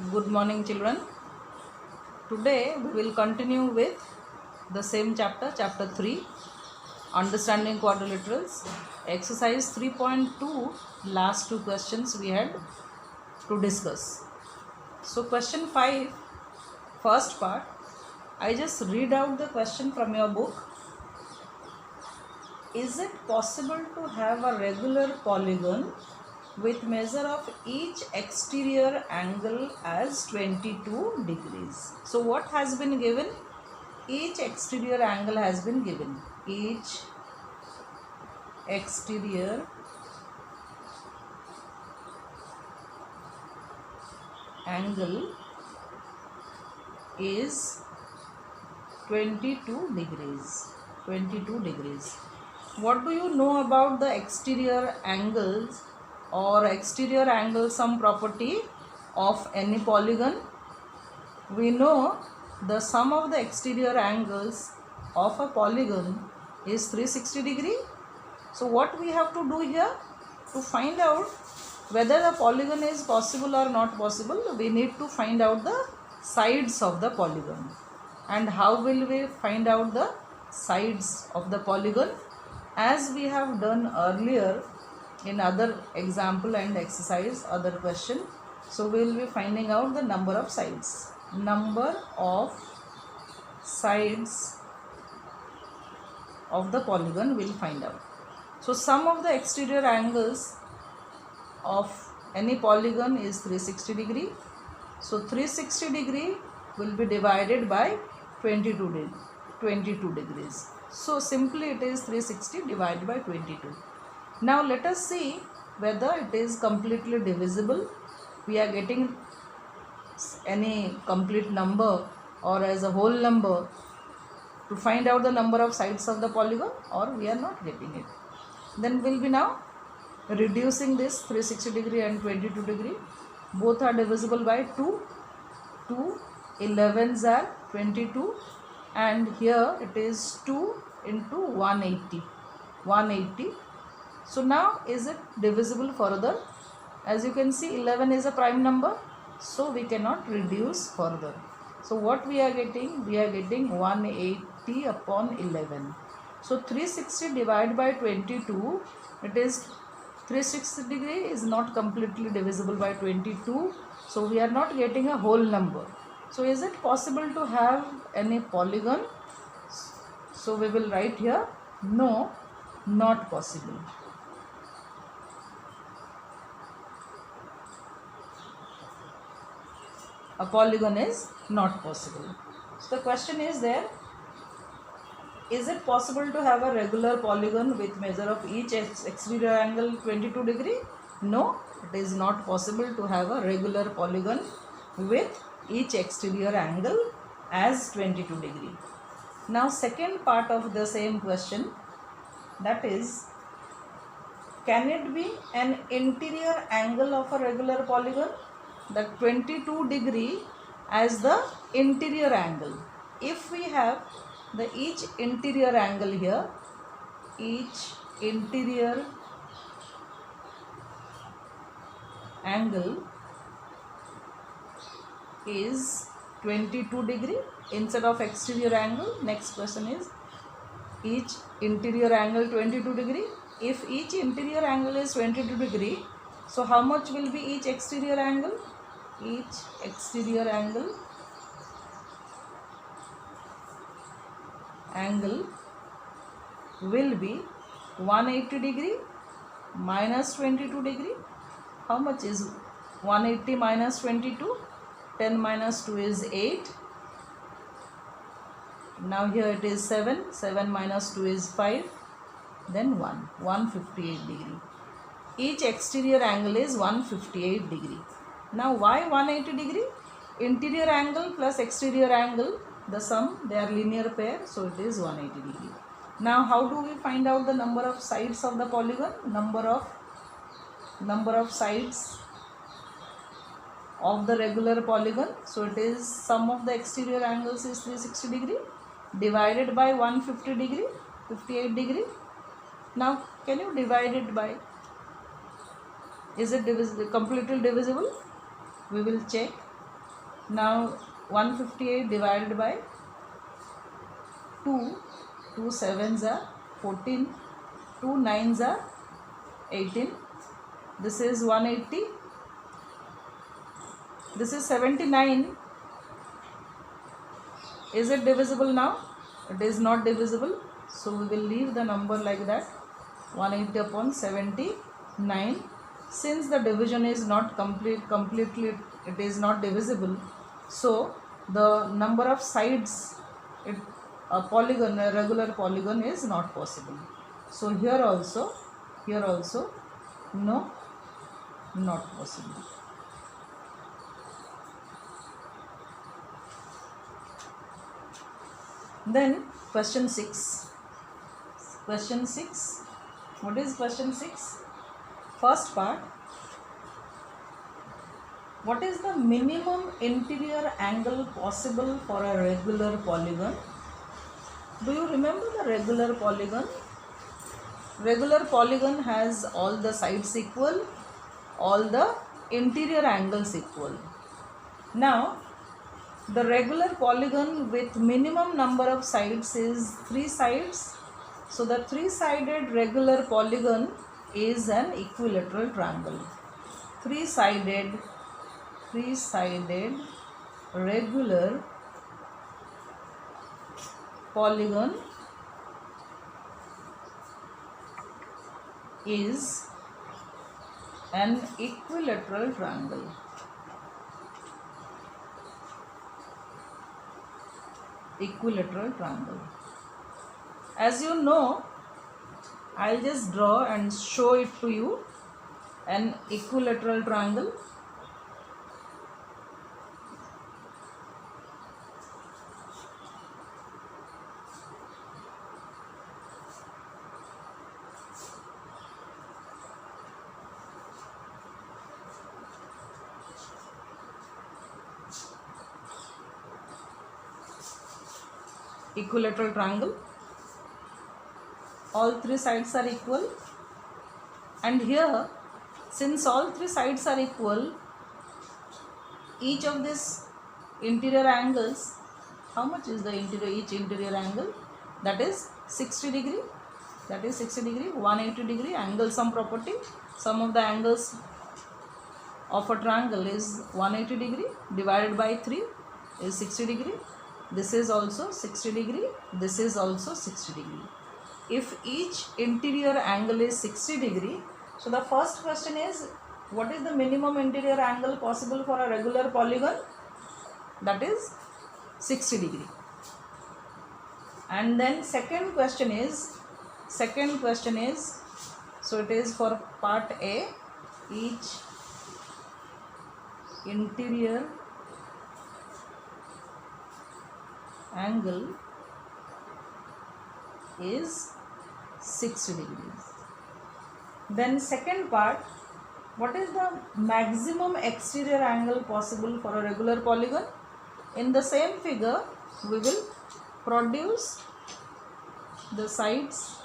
Good morning, children. Today we will continue with the same chapter, chapter 3, Understanding Quadrilaterals. Exercise 3.2, last two questions we had to discuss. So, question 5, first part, I just read out the question from your book. Is it possible to have a regular polygon with measure of each exterior angle as 22 degrees? So what has been given? Each exterior angle has been given. Each exterior angle is 22 degrees. 22 degrees. What do you know about the exterior angles or exterior angle sum property of any polygon? We know the sum of the exterior angles of a polygon is 360 degree. So what we have to do here to find out whether the polygon is possible or not possible, we need to find out the sides of the polygon. And how will we find out the sides of the polygon? As we have done earlier in other example and exercise, other question. So we will be finding out the number of sides. Number of sides of the polygon we will find out. So sum of the exterior angles of any polygon is 360 degree. So 360 degree will be divided by 22 degrees. So simply it is 360 divided by 22. Now let us see whether it is completely divisible. We are getting any complete number or as a whole number to find out the number of sides of the polygon, or we are not getting it. Then we will be now reducing this 360 degree and 22 degree. Both are divisible by 2. 2 11s are 22, and here it is 2 into 180. 180. So now is it divisible further? As you can see, 11 is a prime number, so we cannot reduce further. So what we are getting? We are getting 180 upon 11. So 360 divided by 22, it is 360 degree is not completely divisible by 22. So we are not getting a whole number. So is it possible to have any polygon? So we will write here, no, not possible. A polygon is not possible. So the question is there, is it possible to have a regular polygon with measure of each exterior angle 22 degree? No, it is not possible to have a regular polygon with each exterior angle as 22 degree. Now second part of the same question, that is, can it be an interior angle of a regular polygon? That 22 degree as the interior angle. If we have the each interior angle here, each interior angle is 22 degree instead of exterior angle. Next question is, each interior angle 22 degree. If each interior angle is 22 degree, so how much will be each exterior angle? Each exterior angle will be 180 degree minus 22 degree. How much is 180 minus 22? 10 minus 2 is 8. Now here it is 7. 7 minus 2 is 5. Then 1. 158 degree. Each exterior angle is 158 degree. Now why 180 degree? Interior angle plus exterior angle, the sum, they are linear pair, so it is 180 degree. Now how do we find out the number of sides of the polygon? Number of sides of the regular polygon. So it is sum of the exterior angles is 360 degree divided by 150 degree, 58 degree. Now can you divide it by, is it completely divisible? We will check. Now 158 divided by 2, 2 sevens are 14, 2 nines are 18, this is 180, this is 79. Is it divisible now? It is not divisible, so we will leave the number like that, 180 upon 79. Since the division is not completely it is not divisible, so the number of sides, a polygon, a regular polygon is not possible. So here also no, not possible. Then question 6. Question 6. What is question 6? First part. What is the minimum interior angle possible for a regular polygon? Do you remember the regular polygon? Regular polygon has all the sides equal, all the interior angles equal. Now, the regular polygon with minimum number of sides is 3 sides. So the 3-sided regular polygon is an equilateral triangle. 3-sided regular polygon is an equilateral triangle. Equilateral triangle. As you know, I'll just draw and show it to you. An equilateral triangle. Equilateral triangle. All 3 sides are equal, and here, since all 3 sides are equal, each of these interior angles, how much is the each interior angle? That is 60 degree. That is 60 degree. 180 degree angle sum property. Sum of the angles of a triangle is 180 degree divided by 3 is 60 degree. This is also 60 degree. This is also 60 degree. If each interior angle is 60 degree, so the first question is, what is the minimum interior angle possible for a regular polygon? That is 60 degree. And then second question is, so it is for part A, each interior angle is 60 degrees. Then second part, what is the maximum exterior angle possible for a regular polygon? In the same figure, we will produce the sides.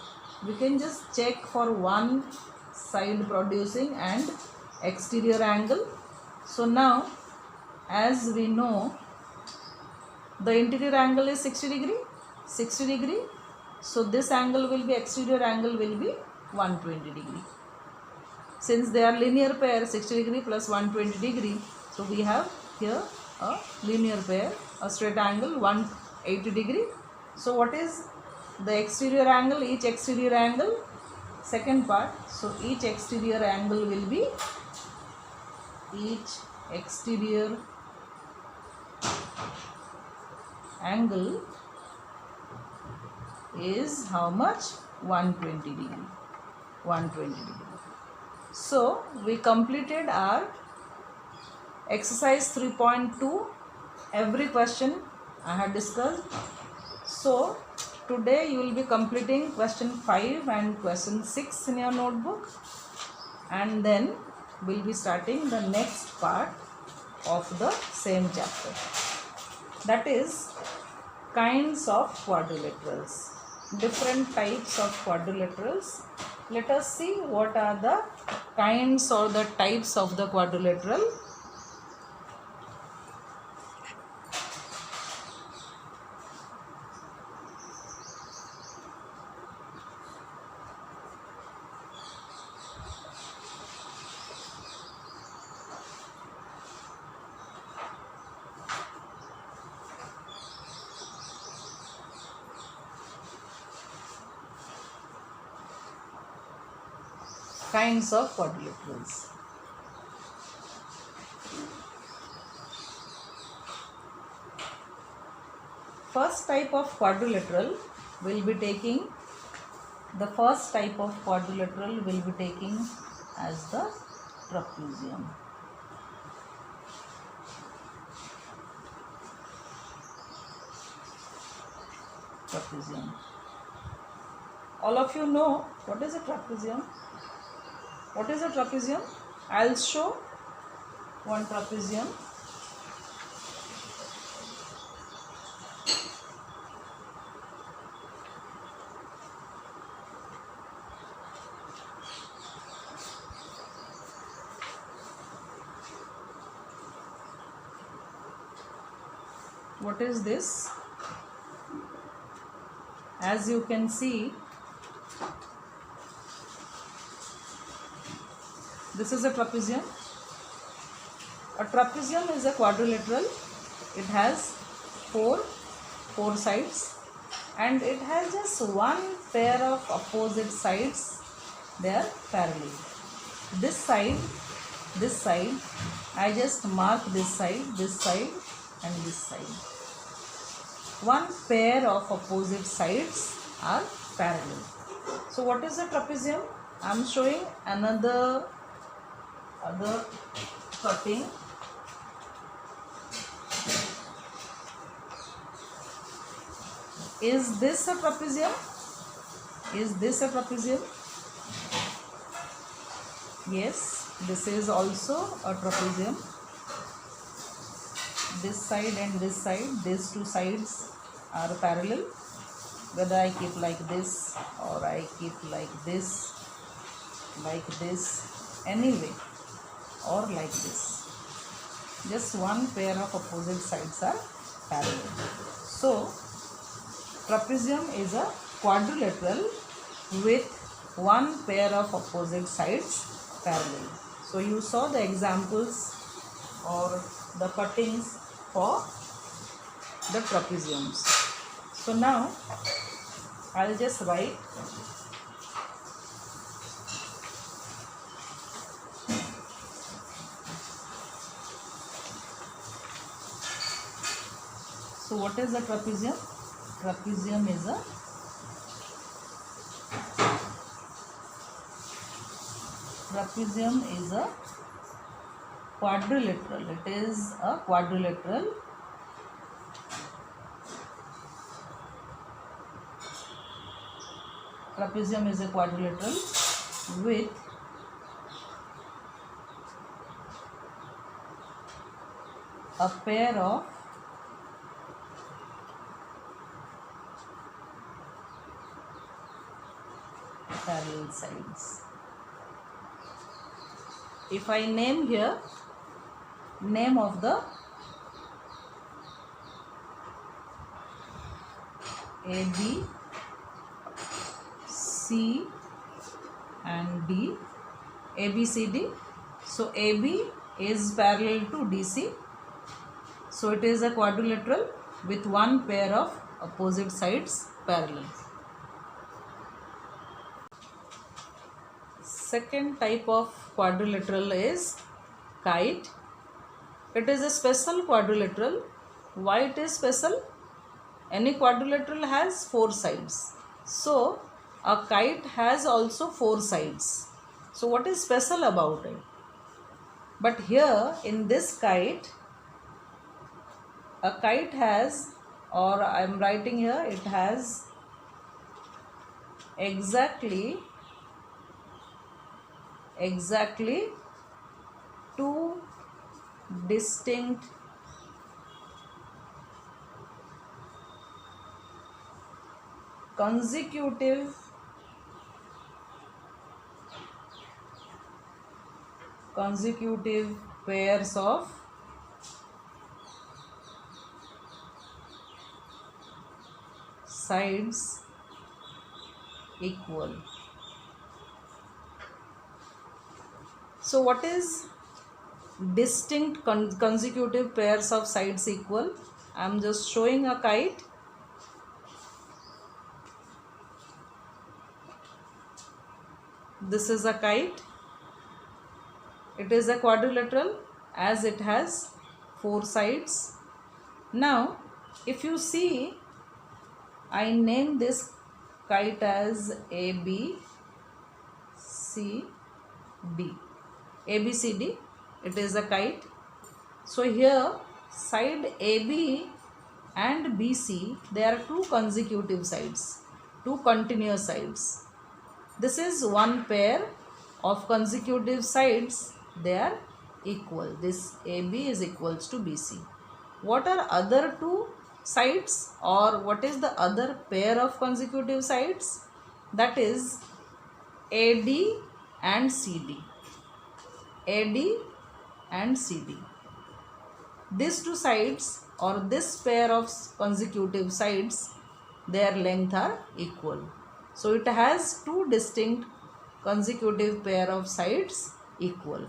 We can just check for one side producing and exterior angle. So now, as we know, the interior angle is 60 degree. So this angle will be, exterior angle will be 120 degree. Since they are linear pair, 60 degree plus 120 degree, so we have here a linear pair, a straight angle 180 degree. So what is the exterior angle? Each exterior angle, second part, so each exterior angle will be, each exterior angle is how much? 120 degree. 120 degree. So we completed our exercise 3.2. Every question I had discussed. So today you will be completing question 5 and question 6 in your notebook, and then we will be starting the next part of the same chapter, that is kinds of quadrilaterals. Different types of quadrilaterals. Let us see what are the kinds or the types of the quadrilateral. kinds of quadrilaterals. First type of quadrilateral will be taking, the first type of quadrilateral will be taking as the trapezium. Trapezium. All of you know what is a trapezium? What is a trapezium? I'll show one trapezium. What is this? As you can see, this is a trapezium. A trapezium is a quadrilateral. It has four sides, and it has just one pair of opposite sides. They are parallel. This side, I just mark this side, and this side. One pair of opposite sides are parallel. So what is a trapezium? I am showing other cutting. Is this a trapezium? Is this a trapezium? Yes, this is also a trapezium. This side and this side, these two sides are parallel. Whether I keep like this or I keep like this, anyway, or like this. Just one pair of opposite sides are parallel. So, trapezium is a quadrilateral with one pair of opposite sides parallel. So, you saw the examples or the cuttings for the trapeziums. So now I'll just write so what is a trapezium? Trapezium is a quadrilateral. It is a quadrilateral trapezium is a quadrilateral with a pair of parallel sides. If I name here, name of the AB, C and D, ABCD. So AB is parallel to DC. So it is a quadrilateral with one pair of opposite sides parallel. Second type of quadrilateral is kite. It is a special quadrilateral. Why it is special? Any quadrilateral has four sides. So a kite has also four sides. So what is special about it? But here in this kite, a kite has, or I am writing here, it has exactly two distinct consecutive pairs of sides equal. So what is distinct consecutive pairs of sides equal? I am just showing a kite. This is a kite. It is a quadrilateral as it has 4 sides. Now, if you see, I name this kite as A, B, C, D. A, B, C, D. It is a kite. So here side AB and BC, they are 2 consecutive sides, 2 continuous sides. This is one pair of consecutive sides, they are equal. This AB is equals to BC. What are other 2 sides, or what is the other pair of consecutive sides? That is AD and CD. AD and CD. These 2 sides, or this pair of consecutive sides, their length are equal. So it has 2 distinct consecutive pair of sides equal.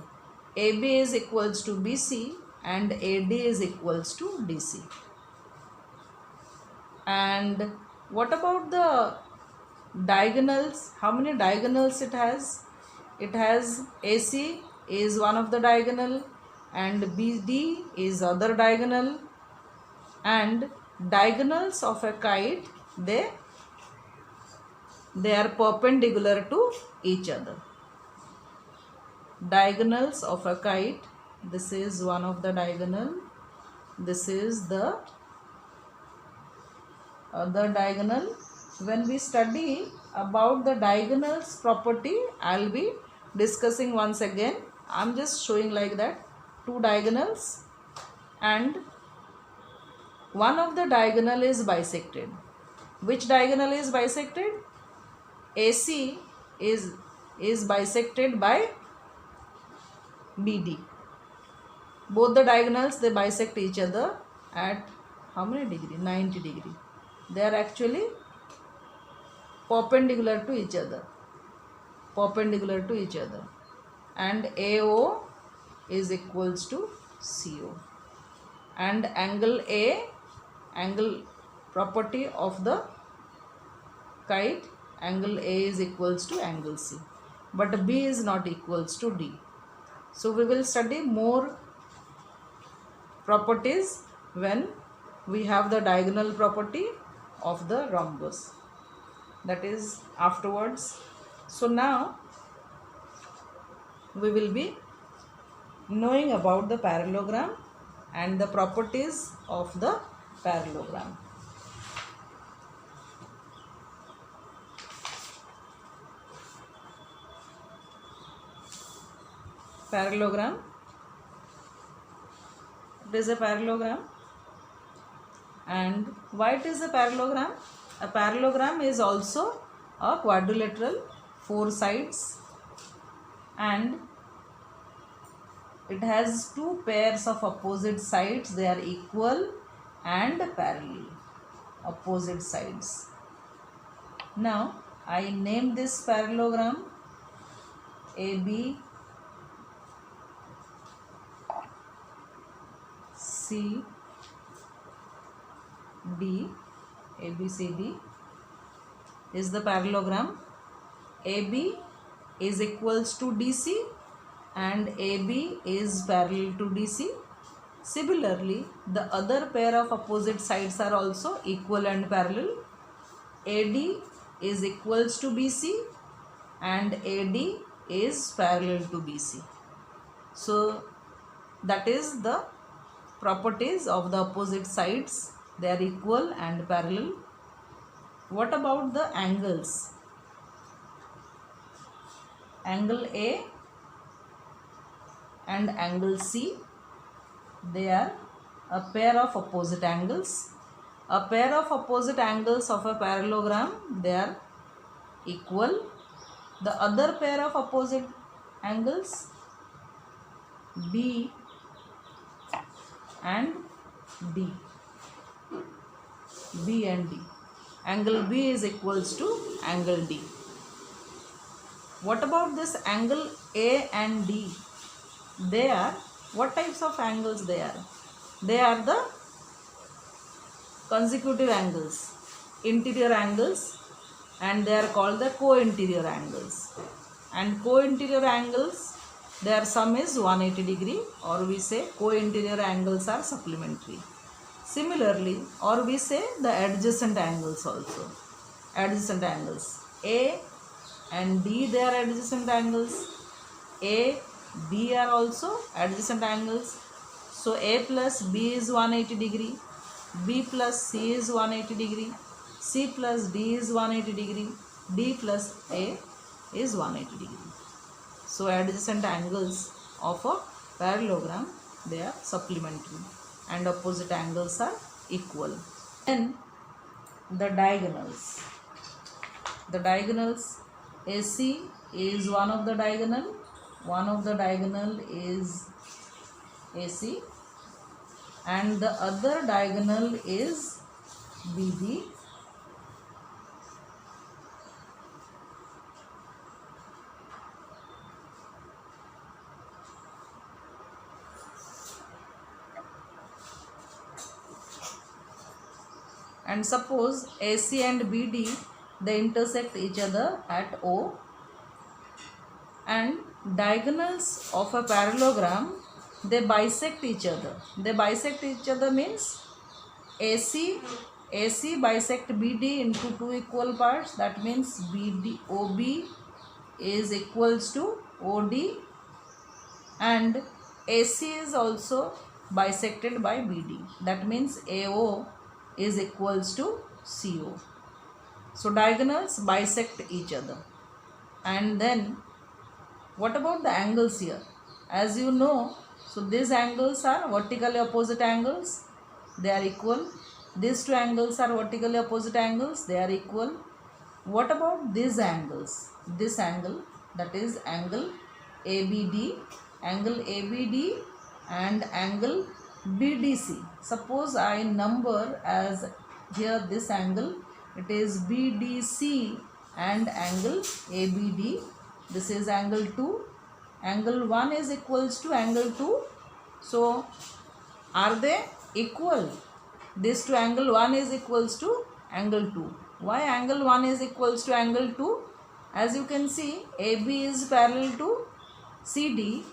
AB is equals to BC and AD is equals to DC. And what about the diagonals? How many diagonals it has? It has AC is one of the diagonal and BD is other diagonal, and diagonals of a kite, they are perpendicular to each other. Diagonals of a kite, this is one of the diagonal, this is the other diagonal. When we study about the diagonals property, I'll be discussing once again. I'm just showing like that, 2 diagonals and one of the diagonal is bisected. Which diagonal is bisected? AC is bisected by BD. Both the diagonals, they bisect each other at how many degree? 90 degree. They are actually perpendicular to each other. Perpendicular to each other. And AO is equals to CO. And angle A, angle property of the kite, angle A is equals to angle C. But B is not equals to D. So we will study more properties when we have the diagonal property of the rhombus. That is afterwards. So now we will be knowing about the parallelogram and the properties of the parallelogram. Parallelogram. It is a parallelogram. And why it is a parallelogram? A parallelogram is also a quadrilateral, 4 sides, and it has 2 pairs of opposite sides. They are equal and parallel, opposite sides. Now I name this parallelogram AB, C, D. ABCD is the parallelogram. AB is equals to DC and AB is parallel to DC. Similarly, the other pair of opposite sides are also equal and parallel. AD is equals to BC and AD is parallel to BC. So that is the properties of the opposite sides. They are equal and parallel. What about the angles? Angle A and angle C, they are a pair of opposite angles. A pair of opposite angles of a parallelogram, they are equal. The other pair of opposite angles, B and D. B and D. Angle B is equals to angle D. What about this angle A and D? They are, what types of angles they are? They are the consecutive angles, interior angles, and they are called the co-interior angles. and co-interior angles, their sum is 180 degree, or we say co-interior angles are supplementary. Similarly, or we say the adjacent angles also. Adjacent angles A and D, they are adjacent angles. A, B are also adjacent angles. So A plus B is 180 degree, B plus C is 180 degree, C plus D is 180 degree, D plus A is 180 degree. So adjacent angles of a parallelogram, they are supplementary and opposite angles are equal. Then the diagonals. The diagonals, AC is one of the diagonal. One of the diagonal is AC and the other diagonal is BD. And suppose AC and BD, they intersect each other at O, and diagonals of a parallelogram, they bisect each other. They bisect each other means AC bisect BD into two equal parts. That means OB is equals to OD, and AC is also bisected by BD. That means AO is equals to CO. So diagonals bisect each other. And then what about the angles here? As you know, so these angles are vertically opposite angles, they are equal. These two angles are vertically opposite angles, they are equal. What about these angles? This angle, that is angle ABD, angle ABD and angle BDC. Suppose I number as here this angle, it is BDC and angle ABD. This is angle 2. Angle 1 is equals to angle 2. So are they equal? This to angle 1 is equals to angle 2. Why angle 1 is equals to angle 2? As you can see, AB is parallel to CD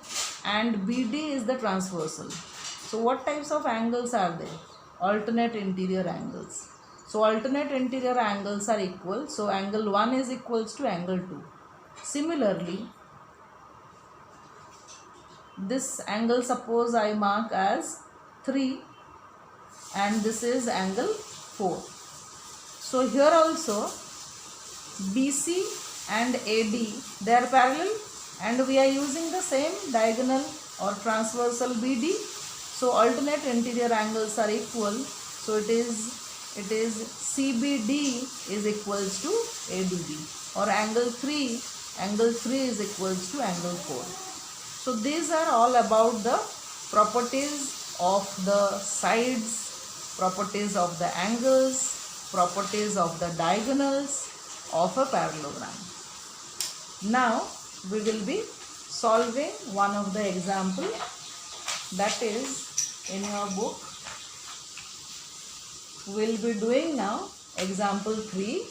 and BD is the transversal. So what types of angles are there? Alternate interior angles. So alternate interior angles are equal. So angle 1 is equals to angle 2. Similarly, this angle suppose I mark as 3 and this is angle 4. So here also BC and AD, they are parallel and we are using the same diagonal or transversal BD. So alternate interior angles are equal. So it is CBD is equals to ADB, or angle 3 is equals to angle 4. So these are all about the properties of the sides, properties of the angles, properties of the diagonals of a parallelogram. Now we will be solving one of the example, that is in your book. We will be doing now example 3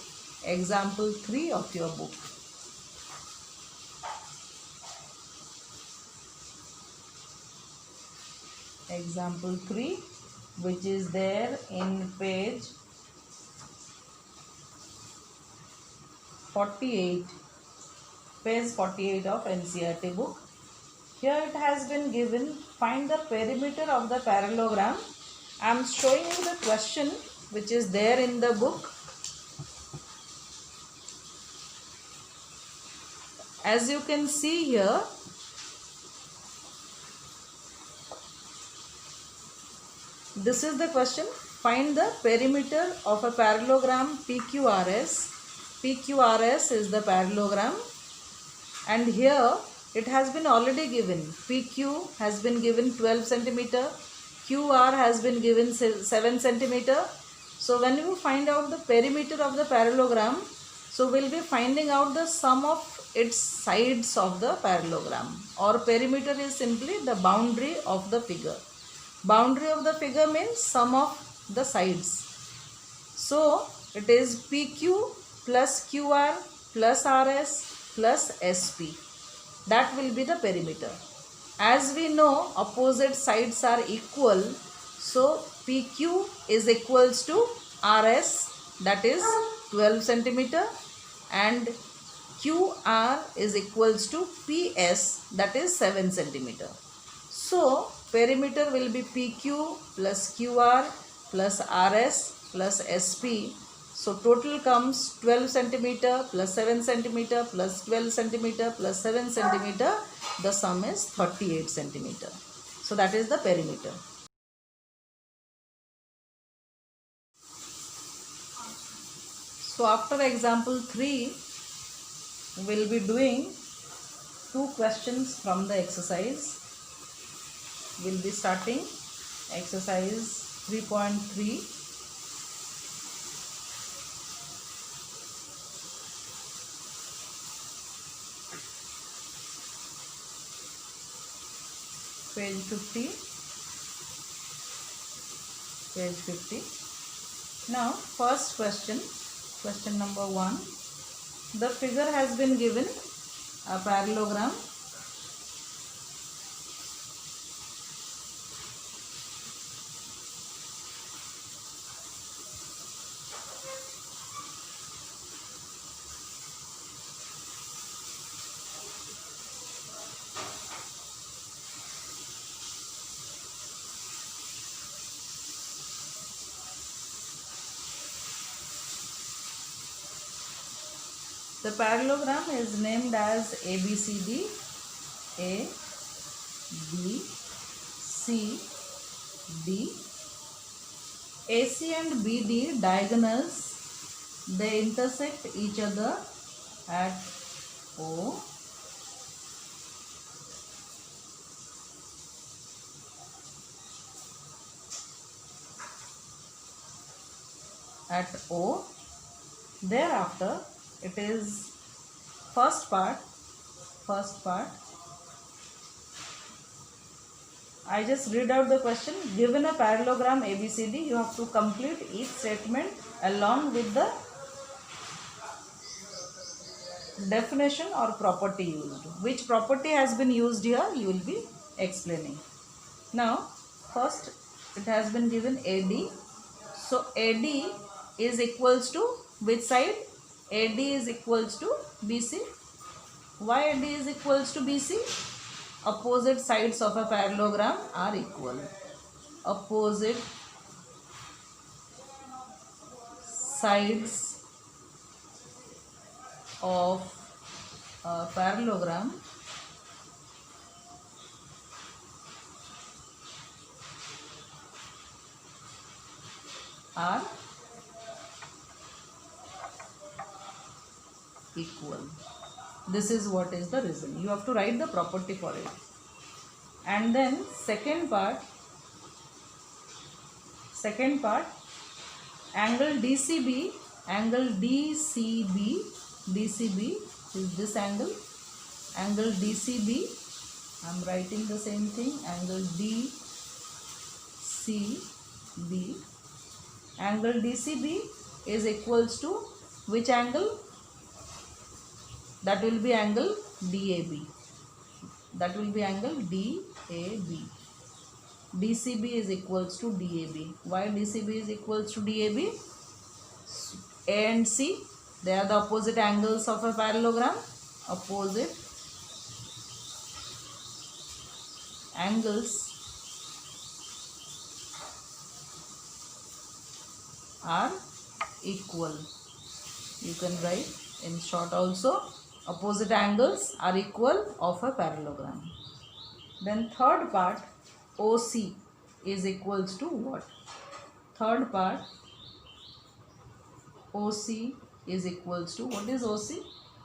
of your book. Example 3, which is there in page 48 of NCERT book. Here it has been given, find the perimeter of the parallelogram. I am showing you the question which is there in the book. As you can see here, this is the question. Find the perimeter of a parallelogram PQRS. PQRS is the parallelogram, and here it has been already given. PQ has been given 12 centimeter, QR has been given 7 centimeter. So when you find out the perimeter of the parallelogram, so we'll be finding out the sum of its sides of the parallelogram, or perimeter is simply the boundary of the figure. Boundary of the figure means sum of the sides. So it is PQ plus QR plus RS plus SP. That will be the perimeter. As we know, opposite sides are equal, so PQ is equals to RS, that is 12 centimeter, and QR is equals to PS, that is 7 centimeter. So perimeter will be PQ plus QR plus RS plus SP. So total comes 12 centimeter plus 7 centimeter plus 12 centimeter plus 7 centimeter. The sum is 38 centimeter. So that is the perimeter. So after example 3, we will be doing 2 questions from the exercise. We will be starting exercise 3.3. Page 50. Page 50. Now first question, question number 1. The figure has been given a parallelogram . The parallelogram is named as ABCD, A, B, C, D. AC and BD diagonals, they intersect each other at O. At O. Thereafter, it is first part. I just read out the question. Given a parallelogram ABCD, you have to complete each statement along with the definition or property used. Which property has been used here, you will be explaining. Now, first it has been given AD. So AD is equals to which side? AD is equals to BC. Why AD is equals to BC? Opposite sides of a parallelogram are equal. Opposite sides of a parallelogram are equal. This is what is the reason. You have to write the property for it. And then second part, angle DCB is this angle. Angle DCB, I am writing the same thing, angle DCB. Angle DCB is equals to which angle? That will be angle DAB. That will be angle DAB. DCB is equals to DAB. Why DCB is equals to DAB? A and C, they are the opposite angles of a parallelogram. Opposite angles are equal. You can write in short also. Opposite angles are equal of a parallelogram. Then third part, OC is equals to what? Third part, OC is equals to, what is OC?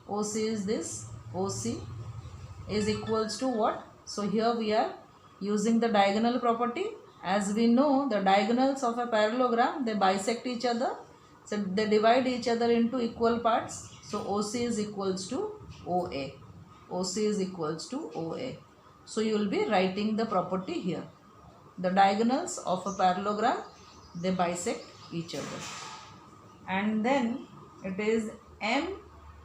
OC is this. OC is equals to what? So here we are using the diagonal property. As we know, the diagonals of a parallelogram, they bisect each other. So they divide each other into equal parts. So OC is equals to OA. OC is equals to OA. So you will be writing the property here. The diagonals of a parallelogram, they bisect each other. And then it is M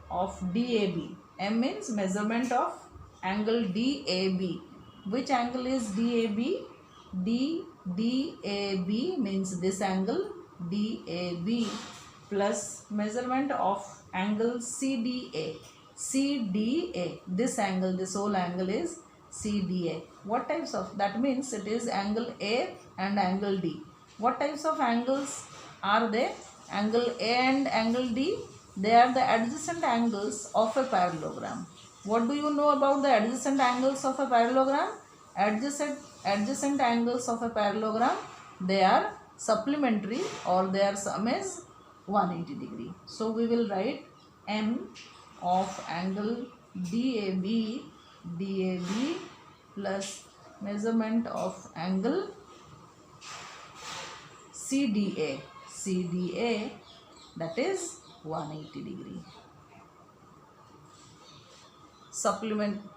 of DAB. M means measurement of angle DAB. Which angle is DAB? DAB means this angle DAB, plus measurement of angle CDA. CDA, this angle, this whole angle is CDA. What types of, that means it is angle A and angle D. What types of angles are they? Angle A and angle D, they are the adjacent angles of a parallelogram. What do you know about the adjacent angles of a parallelogram? Adjacent angles of a parallelogram, they are supplementary, or their sum is 180 degree. So we will write M of angle DAB plus measurement of angle CDA, that is 180 degree.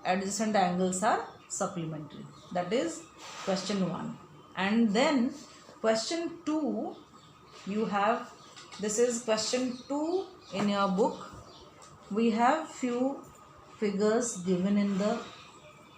Adjacent angles are supplementary. That is question 1. And then question 2, you have, this is question 2 in your book. We have few figures given in the,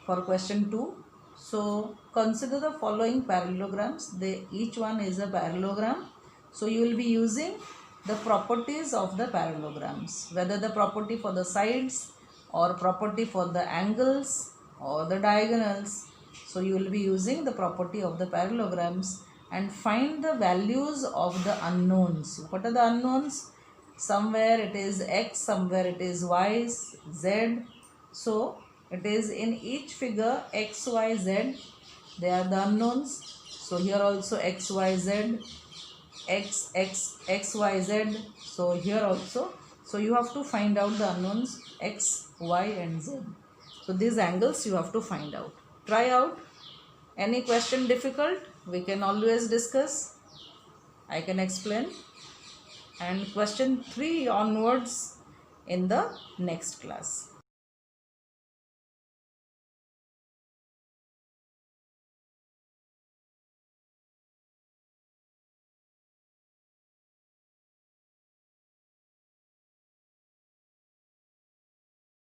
for question 2. So consider the following parallelograms. Each one is a parallelogram. So you will be using the properties of the parallelograms, whether the property for the sides or property for the angles or the diagonals. So you will be using the property of the parallelograms and find the values of the unknowns. What are the unknowns? Somewhere it is x, somewhere it is y, z. So it is in each figure x, y, z, they are the unknowns. So here also x, y, z, x, y, z. So here also. So you have to find out the unknowns x, y and z. So these angles you have to find out. Try out. Any question difficult, we can always discuss. I can explain. And question 3 onwards in the next class.